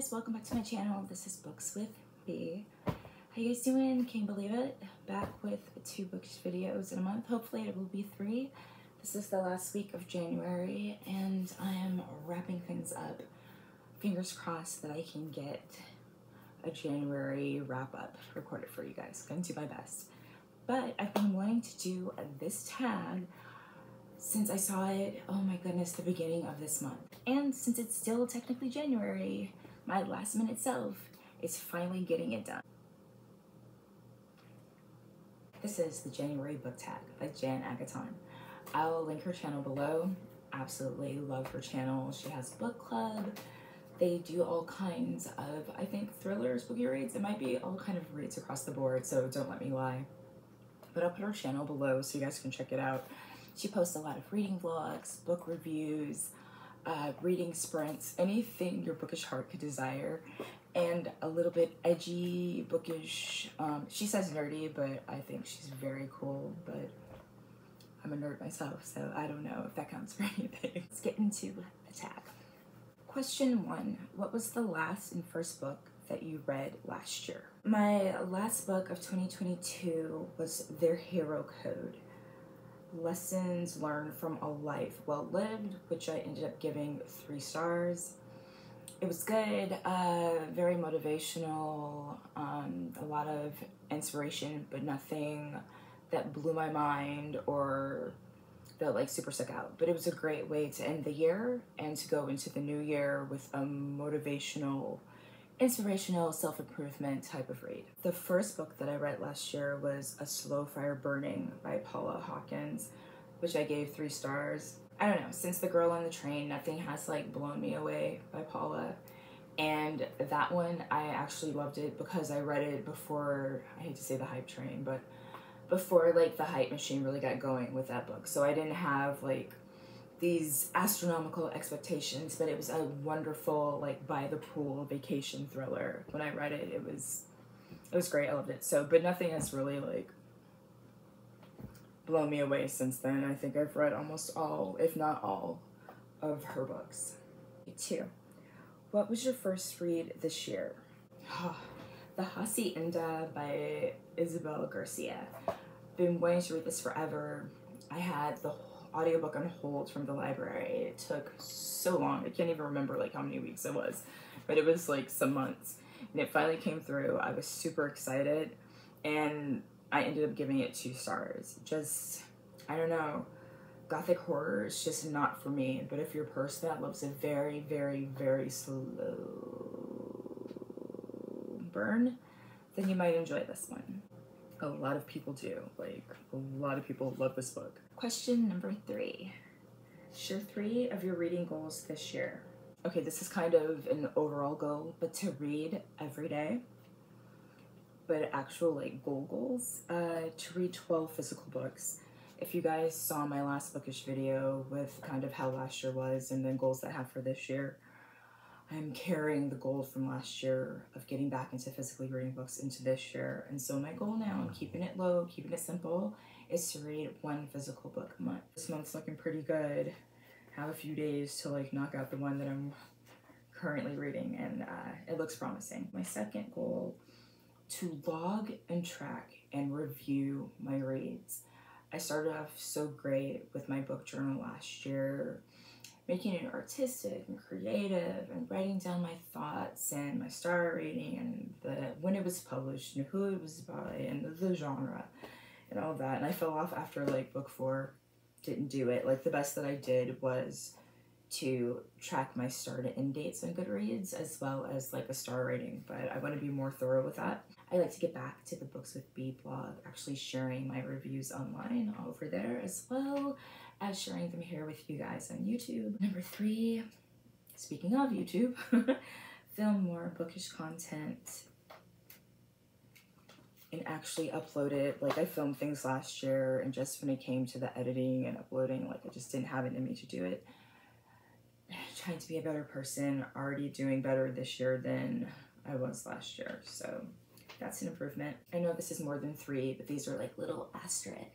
guys, welcome back to my channel. This is Books with B. How you guys doing? Can't believe it. Back with 2 bookish videos in a month. Hopefully it will be 3. This is the last week of January and I am wrapping things up. Fingers crossed that I can get a January wrap up recorded for you guys. Gonna do my best. But I've been wanting to do this tag since I saw it, oh my goodness, the beginning of this month. And since it's still technically January, my last minute self is finally getting it done. This is the January book tag by Jan Agaton. I'll link her channel below. Absolutely love her channel. She has book club. They do all kinds of, I think, thrillers, bookie reads. It might be all kind of reads across the board, so don't let me lie. But I'll put her channel below so you guys can check it out. She posts a lot of reading vlogs, book reviews, reading sprints, anything your bookish heart could desire, and a little bit edgy, bookish. She says nerdy, but I think she's very cool, but I'm a nerd myself, so I don't know if that counts for anything. Let's get into the tag. Question 1, what was the last and first book that you read last year? My last book of 2022 was Their Hero Code. Lessons learned from a life well lived, which I ended up giving 3 stars. It was good, very motivational, a lot of inspiration, but nothing that blew my mind or that like super stuck out. But it was a great way to end the year and to go into the new year with a motivational, inspirational, self-improvement type of read. The first book that I read last year was A Slow Fire Burning by Paula Hawkins, which I gave 3 stars. I don't know, since The Girl on the Train, nothing has like blown me away by Paula. And that one, I actually loved it because I read it before, I hate to say the hype train, but before like the hype machine really got going with that book. So I didn't have like these astronomical expectations, but it was a wonderful like by the pool vacation thriller. When I read it, it was great. I loved it. So, but nothing has really like blown me away since then. I think I've read almost all, if not all, of her books. 2. What was your first read this year? The Hacienda by Isabel Garcia. Been wanting to read this forever. I had the audiobook on hold from the library. It took so long. I can't even remember like how many weeks it was, but it was like some months. And it finally came through. I was super excited and I ended up giving it 2 stars. Just, I don't know. Gothic horror is just not for me, but if you're a person that loves a very, very, very slow burn, then you might enjoy this one. A lot of people do. Like, a lot of people love this book. Question number 3. Share 3 of your reading goals this year. Okay, this is kind of an overall goal, but to read every day. But actual like goals, to read 12 physical books. If you guys saw my last bookish video with kind of how last year was and then goals that I have for this year, I'm carrying the goal from last year of getting back into physically reading books into this year. And so my goal now, I'm keeping it low, keeping it simple, is to read 1 physical book a month. This month's looking pretty good. Have a few days to like knock out the one that I'm currently reading, and it looks promising. My second goal, to log and track and review my reads. I started off so great with my book journal last year, making it artistic and creative and writing down my thoughts and my star rating and when it was published and who it was by and the genre and all that. And I fell off after like book 4, didn't do it. Like the best that I did was to track my start and end dates on Goodreads as well as like a star rating, but I want to be more thorough with that. I like to get back to the Books with B blog, actually sharing my reviews online over there as well as sharing them here with you guys on YouTube. Number 3, speaking of YouTube, film more bookish content and actually upload it. Like I filmed things last year and just when it came to the editing and uploading, like I just didn't have it in me to do it. Trying to be a better person, already doing better this year than I was last year. So that's an improvement. I know this is more than 3, but these are like little asterisks.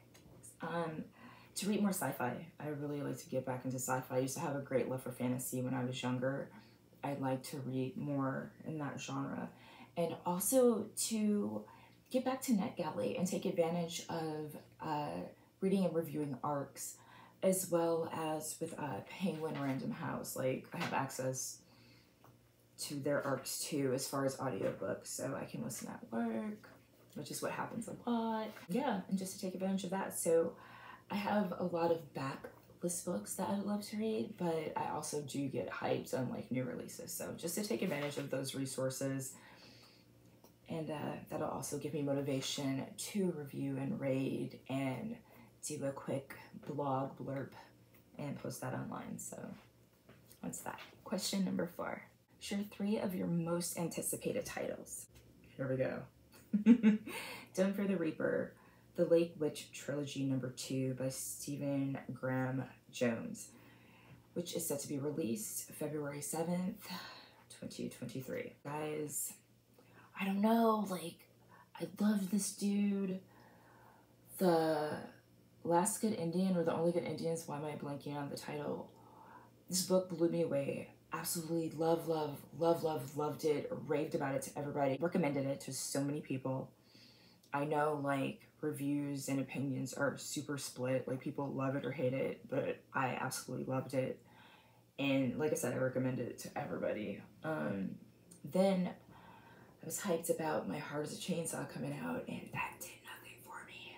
To read more sci-fi. I really like to get back into sci-fi. I used to have a great love for fantasy when I was younger. I'd like to read more in that genre. And also to get back to NetGalley and take advantage of reading and reviewing ARCs, as well as with Penguin Random House. Like, I have access to their ARCs too as far as audiobooks, so I can listen at work, which is what happens a lot. Yeah, and just to take advantage of that. So I have a lot of backlist books that I would love to read, but I also do get hyped on like new releases. So just to take advantage of those resources, and that'll also give me motivation to review and raid and do a quick blog blurb and post that online. So what's that? Question number 4. Share 3 of your most anticipated titles. Here we go. Done for the Reaper, The Lake Witch Trilogy number 2 by Stephen Graham Jones, which is set to be released February 7th, 2023. Guys, I don't know, like, I love this dude. The Last Good Indian, or The Only Good Indians, why am I blanking on the title? This book blew me away. Absolutely loved it, raved about it to everybody, recommended it to so many people. I know like reviews and opinions are super split, like people love it or hate it, but I absolutely loved it. And like I said, I recommended it to everybody. Then I was hyped about My Heart is a Chainsaw coming out, and that did nothing for me.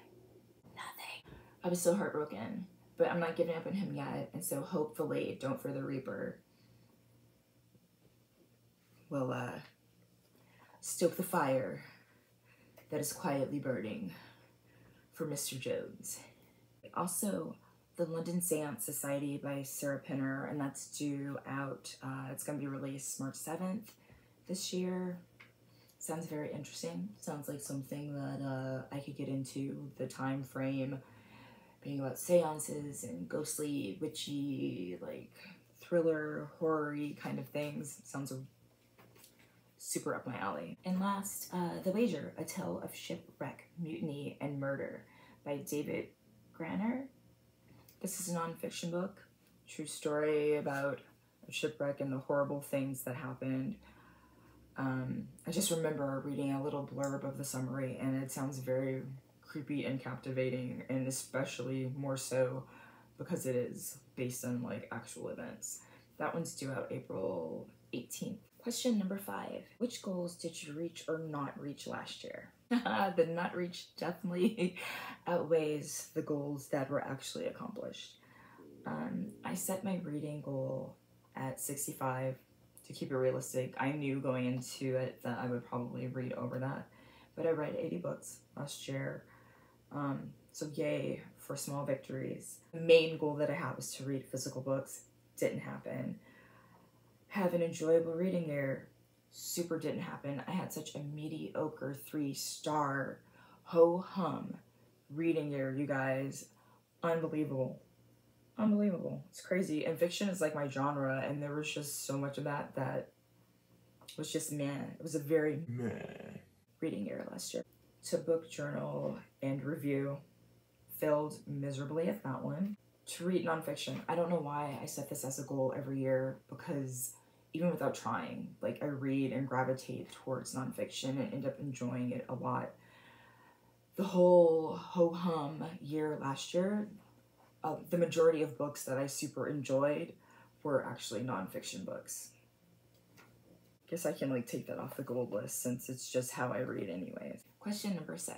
Nothing. I was so heartbroken, but I'm not giving up on him yet, and so hopefully Don't for the Reaper will stoke the fire that is quietly burning for Mr. Jones. Also, The London Seance Society by Sarah Pinner, and that's due out, it's going to be released March 7th this year. Sounds very interesting. Sounds like something that I could get into. The time frame being about seances and ghostly, witchy, like thriller, horror-y kind of things. Sounds super up my alley. And last, The Wager, A Tale of Shipwreck, Mutiny, and Murder by David Graner. This is a nonfiction book, true story about a shipwreck and the horrible things that happened. I just remember reading a little blurb of the summary, and it sounds very creepy and captivating, and especially more so because it is based on like actual events. That one's due out April 18th. Question number 5. Which goals did you reach or not reach last year? The not reach definitely outweighs the goals that were actually accomplished. I set my reading goal at 65 to keep it realistic. I knew going into it that I would probably read over that, but I read 80 books last year. So yay for small victories. The main goal that I had was to read physical books. Didn't happen. Have an enjoyable reading year. Super didn't happen. I had such a mediocre 3-star ho-hum reading year, you guys. Unbelievable. Unbelievable. It's crazy. And fiction is like my genre, and there was just so much of that that was just meh. It was a very meh reading year last year. To book, journal, and review. Failed miserably at that one. To read nonfiction. I don't know why I set this as a goal every year, because even without trying, like, I read and gravitate towards nonfiction and end up enjoying it a lot. The whole ho-hum year last year, the majority of books that I super enjoyed were actually nonfiction books. Guess I can like take that off the goal list since it's just how I read anyways. Question number 6.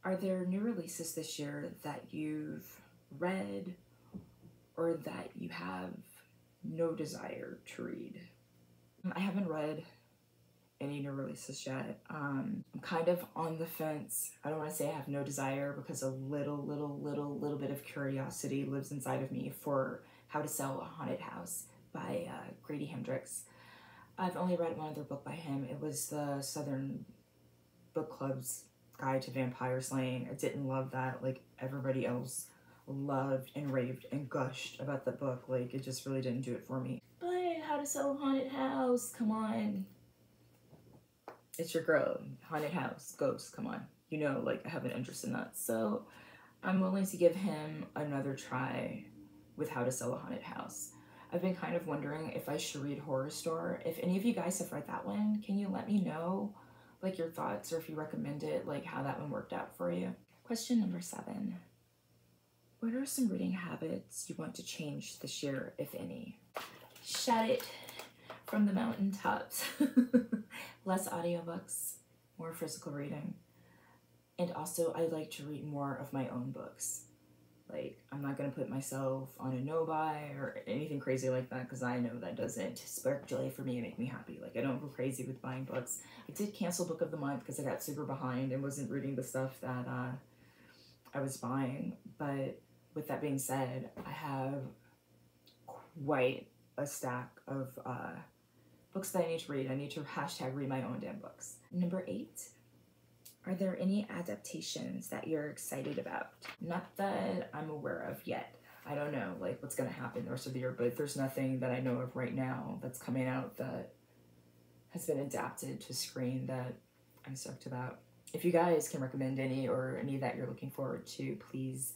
Are there new releases this year that you've read or that you have no desire to read? I haven't read any new releases yet. I'm kind of on the fence. I don't want to say I have no desire, because a little bit of curiosity lives inside of me for How to Sell a Haunted House by Grady Hendrix. I've only read one other book by him. It was the Southern Book Club's Guide to Vampire Slaying. I didn't love that like everybody else loved and raved and gushed about the book. Like, it just really didn't do it for me. But How to Sell a Haunted House, come on. It's your girl. Haunted house, ghosts, come on. You know, like, I have an interest in that. So I'm willing to give him another try with How to Sell a Haunted House. I've been kind of wondering if I should read Horrorstör. If any of you guys have read that one, can you let me know like your thoughts, or if you recommend it, like how that one worked out for you? Question number 7. What are some reading habits you want to change this year, if any? Shout it from the mountaintops. Less audiobooks, more physical reading. And also, I like to read more of my own books. Like, I'm not going to put myself on a no-buy or anything crazy like that, because I know that doesn't spark joy for me and make me happy. Like, I don't go crazy with buying books. I did cancel Book of the Month because I got super behind and wasn't reading the stuff that I was buying. But with that being said, I have quite a stack of books that I need to read. I need to hashtag read my own damn books. Number 8. Are there any adaptations that you're excited about? Not that I'm aware of yet. I don't know like what's gonna happen the rest of the year, but there's nothing that I know of right now that's coming out that has been adapted to screen that I'm stoked about. If you guys can recommend any, or any that you're looking forward to, please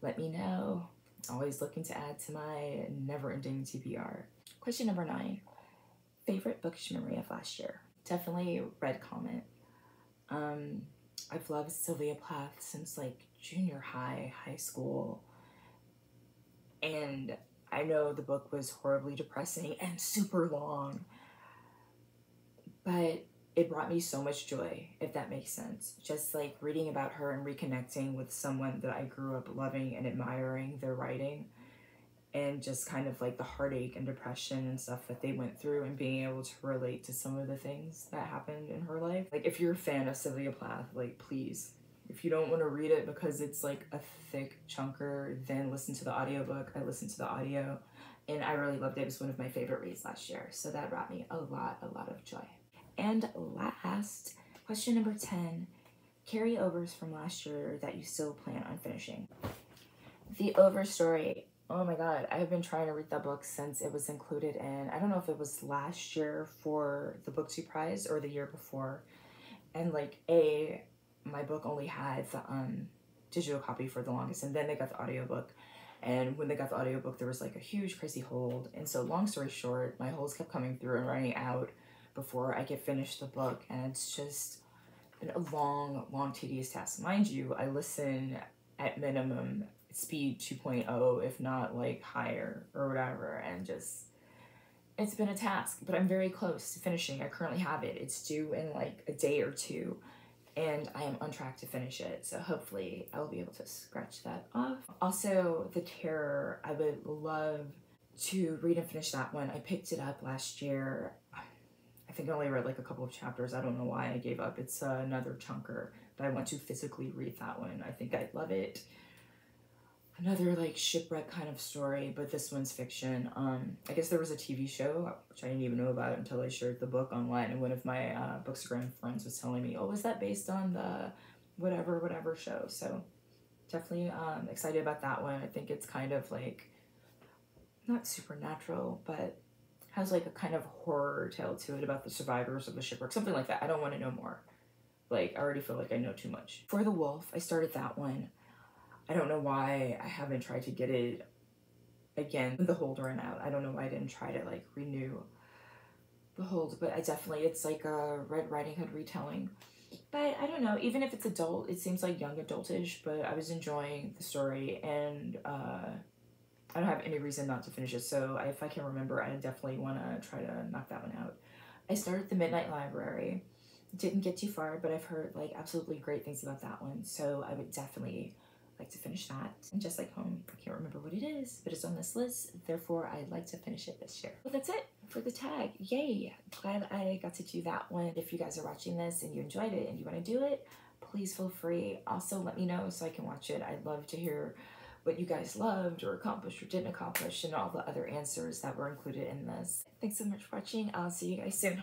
let me know. Always looking to add to my never-ending TBR. Question number 9. Favorite bookish memory of last year? Definitely Red Comet. I've loved Sylvia Plath since like junior high, high school. And I know the book was horribly depressing and super long, but it brought me so much joy, if that makes sense. Just like reading about her and reconnecting with someone that I grew up loving and admiring their writing, and just kind of like the heartache and depression and stuff that they went through, and being able to relate to some of the things that happened in her life. Like, if you're a fan of Sylvia Plath, like, please, if you don't want to read it because it's like a thick chunker, then listen to the audiobook. I listened to the audio and I really loved it. It was one of my favorite reads last year. So that brought me a lot of joy. And last, question number 10, carryovers from last year that you still plan on finishing. The Overstory. Oh my god, I've been trying to read that book since it was included in, I don't know if it was last year for the Booksy Prize or the year before. And like, my book only had the digital copy for the longest, and then they got the audiobook. And when they got the audiobook, there was like a huge crazy hold. And so long story short, my holds kept coming through and running out before I could finish the book. And it's just been a long, tedious task. Mind you, I listen at minimum speed 2.0, if not like higher or whatever, and just, it's been a task, but I'm very close to finishing. I currently have it. It's due in like a day or two, and I am on track to finish it. So hopefully I will be able to scratch that off. Also, The Terror, I would love to read and finish that one. I picked it up last year. I think I only read like a couple of chapters. I don't know why I gave up. It's another chunker, but I want to physically read that one. I think I'd love it. Another like shipwreck kind of story, but this one's fiction. I guess there was a TV show, which I didn't even know about until I shared the book online, and one of my Bookstagram friends was telling me, oh, was that based on the whatever show? So definitely excited about that one. I think it's kind of like, not supernatural, but has like a kind of horror tale to it about the survivors of the shipwreck, something like that. I don't want to know more. Like, I already feel like I know too much. For the Wolf, I started that one. I don't know why I haven't tried to get it again. The hold ran out. I don't know why I didn't try to like renew the hold, but I definitely, it's like a Red Riding Hood retelling. But I don't know, even if it's adult, it seems like young adultish, but I was enjoying the story, and I don't have any reason not to finish it. So if I can remember, I definitely want to try to knock that one out. I started The Midnight Library. Didn't get too far, but I've heard like absolutely great things about that one. So I would definitely like to finish that. And Just Like Home, I can't remember what it is, but it's on this list. Therefore, I'd like to finish it this year. Well, that's it for the tag. Yay! Glad I got to do that one. If you guys are watching this and you enjoyed it and you want to do it, please feel free. Also, let me know so I can watch it. I'd love to hear what you guys loved or accomplished or didn't accomplish, and all the other answers that were included in this. Thanks so much for watching. I'll see you guys soon.